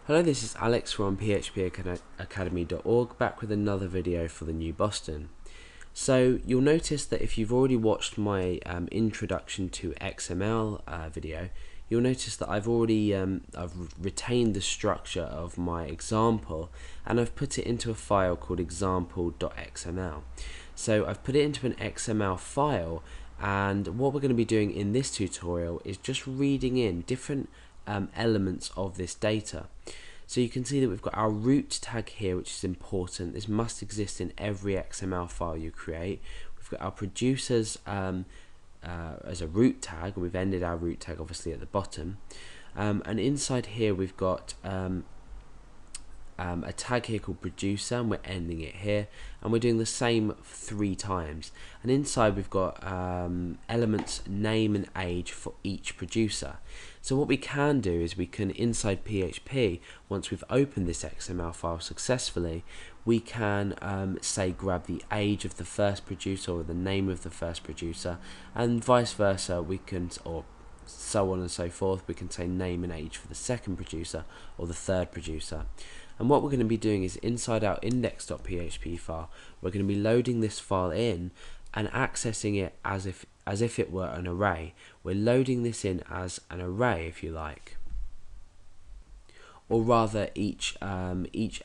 Hello, this is Alex from phpacademy.org, back with another video for the New Boston. So you'll notice that if you've already watched my introduction to XML video, you'll notice that I've retained the structure of my example and I've put it into a file called example.xml. So I've put it into an XML file, and what we're going to be doing in this tutorial is just reading in different elements of this data. So you can see that we've got our root tag here, which is important. This must exist in every XML file you create. We've got our producers as a root tag, and we've ended our root tag obviously at the bottom. And inside here we've got a tag here called producer, and we're ending it here, and we're doing the same 3 times. And inside we've got elements name and age for each producer. So what we can do is we can, inside PHP, once we've opened this XML file successfully, we can say grab the age of the first producer or the name of the first producer, and vice versa. We can, or so on and so forth, we can say name and age for the second producer or the third producer. And what we're going to be doing is inside our index.php file, we're going to be loading this file in and accessing it as if it were an array. We're loading this in as an array, if you like, or rather each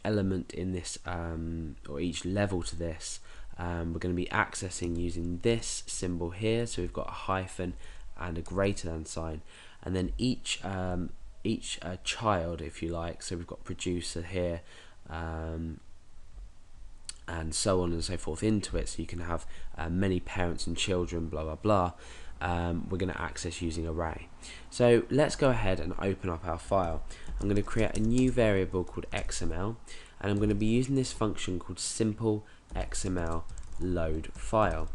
element in this or each level to this, we're going to be accessing using this symbol here. So we've got a hyphen and a greater than sign, and then each child, if you like. So we've got producer here, and so on and so forth into it. So you can have many parents and children, blah blah blah. We're going to access using array. So let's go ahead and open up our file. I'm going to create a new variable called XML, and I'm going to be using this function called simple XML load file.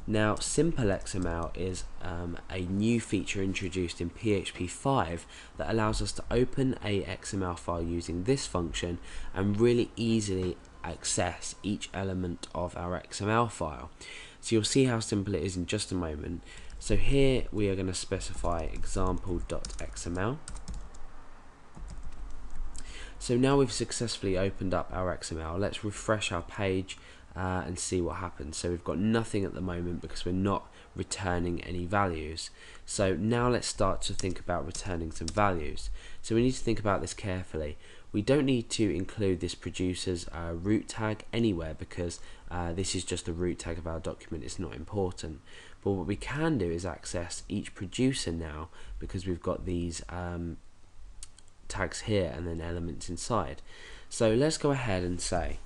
Now, simple XML is a new feature introduced in PHP 5 that allows us to open a XML file using this function and really easily access each element of our XML file. So you'll see how simple it is in just a moment. So here we are going to specify example.xml. So now we've successfully opened up our XML. Let's refresh our page and see what happens. So we've got nothing at the moment because we're not returning any values. So now let's start to think about returning some values. So we need to think about this carefully. We don't need to include this producer's root tag anywhere because this is just the root tag of our document. It's not important. But what we can do is access each producer now, because we've got these tags here and then elements inside. So let's go ahead and say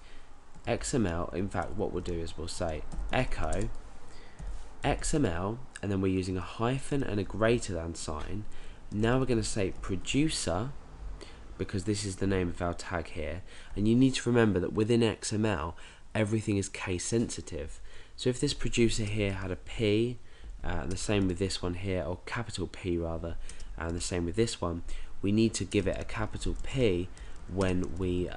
XML. In fact, what we'll do is we'll say echo XML, and then we're using a hyphen and a greater than sign. Now we're going to say producer, because this is the name of our tag here, and you need to remember that within XML everything is case sensitive. So if this producer here had a P, and the same with this one here, or capital P rather, and the same with this one, we need to give it a capital P when we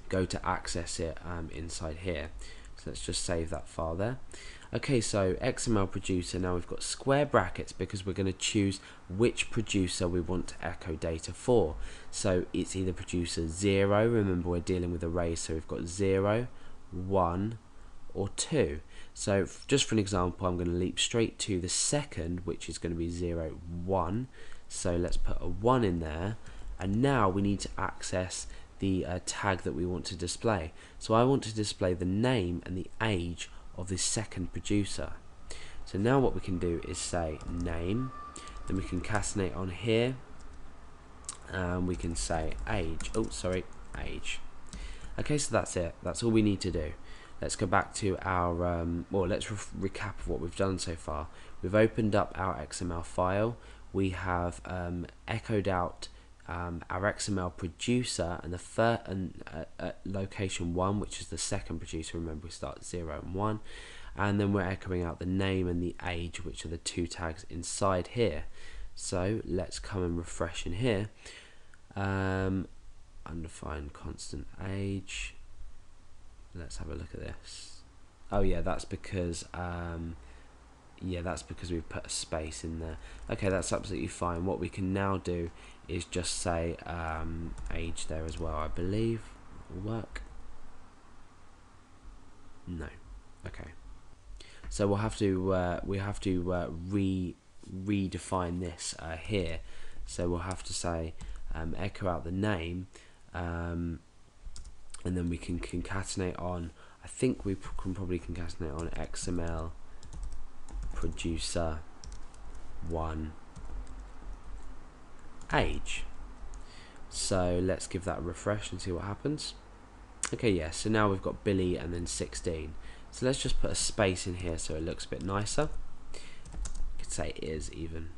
go to access it inside here. So let's just save that file there. Okay, so XML producer, now we've got square brackets because we're going to choose which producer we want to echo data for. So it's either producer 0, remember we're dealing with arrays, so we've got 0, 1 or 2. So just for an example, I'm going to leap straight to the second, which is going to be 0, 1. So let's put a 1 in there, and now we need to access the tag that we want to display. So I want to display the name and the age of this second producer. So now what we can do is say name, then we can concatenate on here, and we can say age. Oh, sorry, age. Okay, so that's it. That's all we need to do. Let's go back to our, well, let's recap of what we've done so far. We've opened up our XML file. We have echoed out our XML producer and the location 1, which is the second producer. Remember, we start 0 and 1, and then we're echoing out the name and the age, which are the 2 tags inside here. So let's come and refresh in here. Undefined constant age. Let's have a look at this. Oh yeah, that's because we've put a space in there. Okay, that's absolutely fine. What we can now do is just say age there as well. I believe will work. No. Okay. So we'll have to redefine this here. So we'll have to say echo out the name, and then we can concatenate on. I think we can probably concatenate on XML producer 1 age. So let's give that a refresh and see what happens. Okay, yeah, so now we've got Billy and then 16. So let's just put a space in here so it looks a bit nicer. You could say is even.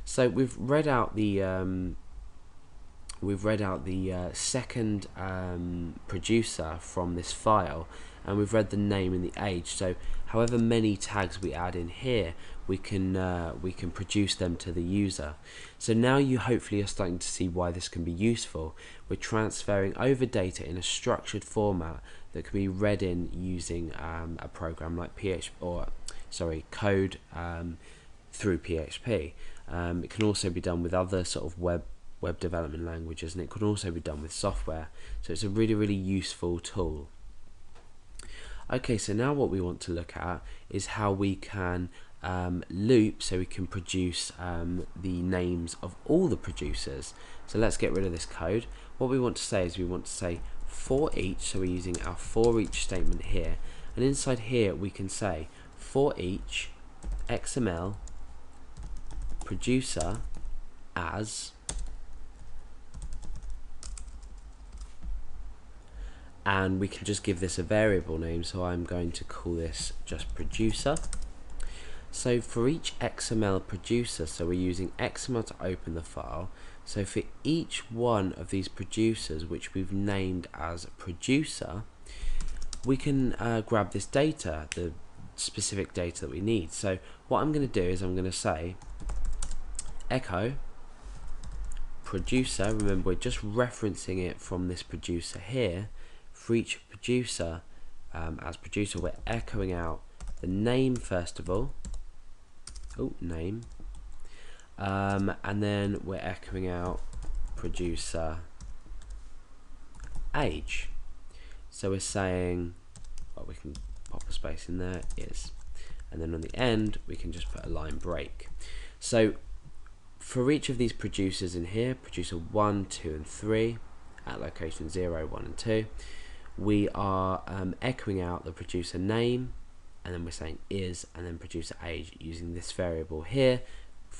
So we've read out the second producer from this file, and we've read the name and the age. So however many tags we add in here, we can produce them to the user. So now you hopefully are starting to see why this can be useful. We're transferring over data in a structured format that can be read in using a program like code through PHP. It can also be done with other sort of web development languages, and it could also be done with software. So it's a really useful tool. Okay, so now what we want to look at is how we can loop, so we can produce the names of all the producers. So let's get rid of this code. What we want to say is we want to say for each, so we're using our for each statement here, and inside here we can say for each XML producer as, and we can just give this a variable name, so I'm going to call this just producer. So for each XML producer, so we're using XML to open the file, so for each one of these producers which we've named as producer, we can grab this data, the specific data that we need. So what I'm going to do is I'm going to say echo producer. Remember, we're just referencing it from this producer here. For each producer, as producer, we're echoing out the name first of all. Name, and then we're echoing out producer age. So we're saying, well, we can pop a space in there, is, and then on the end we can just put a line break. So for each of these producers in here, producer 1, 2 and 3 at location 0, 1 and 2, we are echoing out the producer name, and then we're saying is, and then producer age using this variable here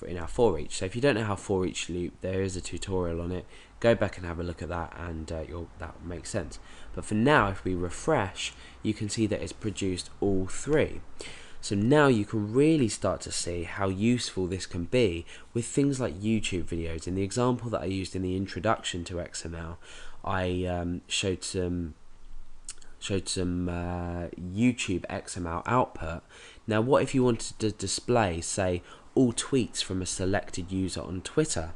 in our for each. So if you don't know how for each loop, there is a tutorial on it. Go back and have a look at that, and that makes sense. But for now, if we refresh, you can see that it's produced all 3. So now you can really start to see how useful this can be with things like YouTube videos. In the example that I used in the introduction to XML, I showed some YouTube XML output. Now what if you wanted to display, say, all tweets from a selected user on Twitter,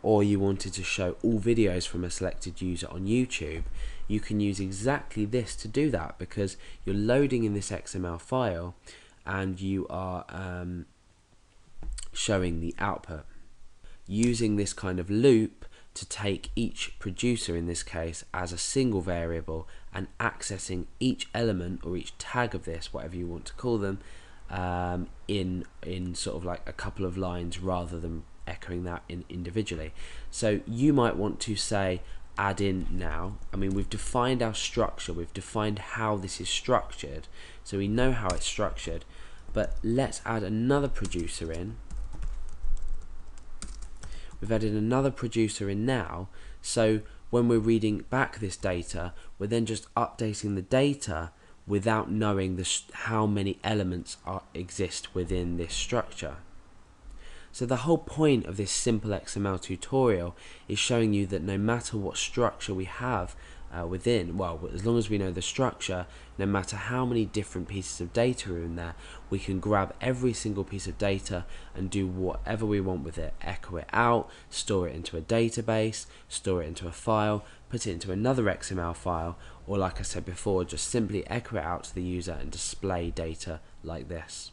or you wanted to show all videos from a selected user on YouTube? You can use exactly this to do that, because you're loading in this XML file and you are showing the output. Using this kind of loop to take each producer in this case as a single variable and accessing each element or each tag of this, whatever you want to call them, in sort of like a couple of lines rather than echoing that in individually. So you might want to say add in now. I mean, we've defined our structure, we've defined how this is structured, so we know how it's structured, but let's add another producer in. We've added another producer in now, so when we're reading back this data, we're then just updating the data without knowing how many elements exist within this structure. So the whole point of this simple XML tutorial is showing you that no matter what structure we have within, well, as long as we know the structure, no matter how many different pieces of data are in there, we can grab every single piece of data and do whatever we want with it. Echo it out, store it into a database, store it into a file, put it into another XML file, or like I said before, just simply echo it out to the user and display data like this.